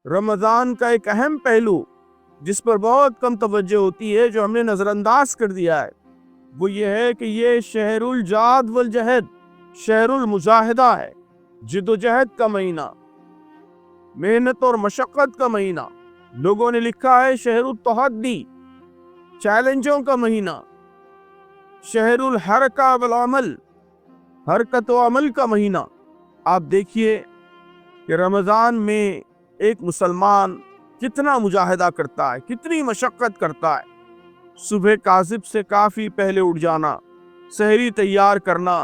رمضان کا ایک اہم پہلو جس پر بہت کم توجہ ہوتی ہے، جو ہم نے نظر انداز کر دیا ہے، وہ یہ ہے کہ یہ شہر الجاد والجہد، شہر المجاہدہ ہے، جد و جہد کا مہینہ، محنت اور مشقت کا مہینہ۔ لوگوں نے لکھا ہے شہر التحدی، چیلنجوں کا مہینہ، شہر الحرکہ والعمل، حرکت و عمل کا مہینہ۔ آپ دیکھیے کہ رمضان میں ایک مسلمان کتنا مجاہدہ کرتا ہے، کتنی مشقت کرتا ہے۔ صبح کاذب سے کافی پہلے اٹھ جانا، سحری تیار کرنا،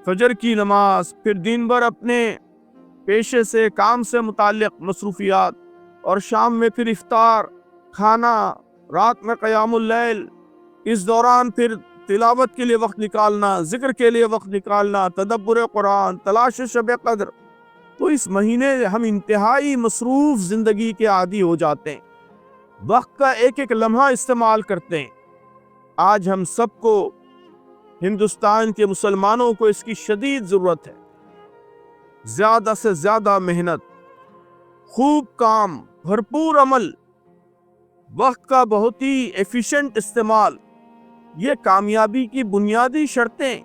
فجر کی نماز، پھر دن بھر اپنے پیشے سے، کام سے متعلق مصروفیات، اور شام میں پھر افطار، کھانا، رات میں قیام اللیل، اس دوران پھر تلاوت کے لیے وقت نکالنا، ذکر کے لیے وقت نکالنا، تدبر قرآن، تلاش شب قدر۔ تو اس مہینے ہم انتہائی مصروف زندگی کے عادی ہو جاتے ہیں، وقت کا ایک ایک لمحہ استعمال کرتے ہیں۔ آج ہم سب کو، ہندوستان کے مسلمانوں کو، اس کی شدید ضرورت ہے۔ زیادہ سے زیادہ محنت، خوب کام، بھرپور عمل، وقت کا بہت ہی ایفیشنٹ استعمال، یہ کامیابی کی بنیادی شرطیں،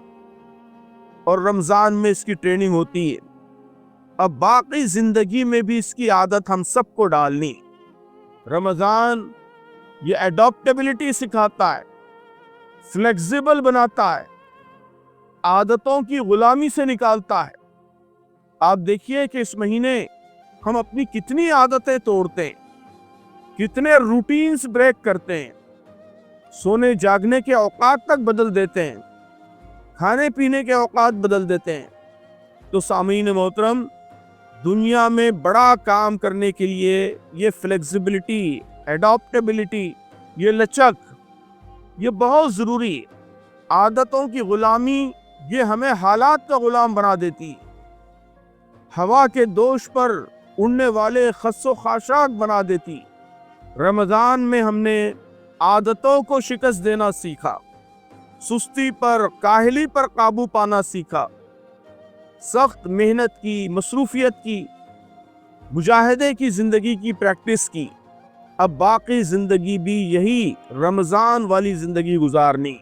اور رمضان میں اس کی ٹریننگ ہوتی ہے۔ اب باقی زندگی میں بھی اس کی عادت ہم سب کو ڈالنی۔ رمضان یہ ایڈاپٹیبلٹی سکھاتا ہے، فلیکسیبل بناتا ہے، عادتوں کی غلامی سے نکالتا ہے۔ آپ دیکھیے کہ اس مہینے ہم اپنی کتنی عادتیں توڑتے ہیں، کتنے روٹینز بریک کرتے ہیں، سونے جاگنے کے اوقات تک بدل دیتے ہیں، کھانے پینے کے اوقات بدل دیتے ہیں۔ تو سامعین محترم، دنیا میں بڑا کام کرنے کے لیے یہ فلیکسیبلٹی، ایڈاپٹیبلٹی، یہ لچک، یہ بہت ضروری ہے۔ عادتوں کی غلامی یہ ہمیں حالات کا غلام بنا دیتی، ہوا کے دوش پر اڑنے والے خس و خاشاک بنا دیتی۔ رمضان میں ہم نے عادتوں کو شکست دینا سیکھا، سستی پر، کاہلی پر قابو پانا سیکھا، سخت محنت کی، مصروفیت کی، مجاہدے کی زندگی کی پریکٹس کی۔ اب باقی زندگی بھی یہی رمضان والی زندگی گزارنی۔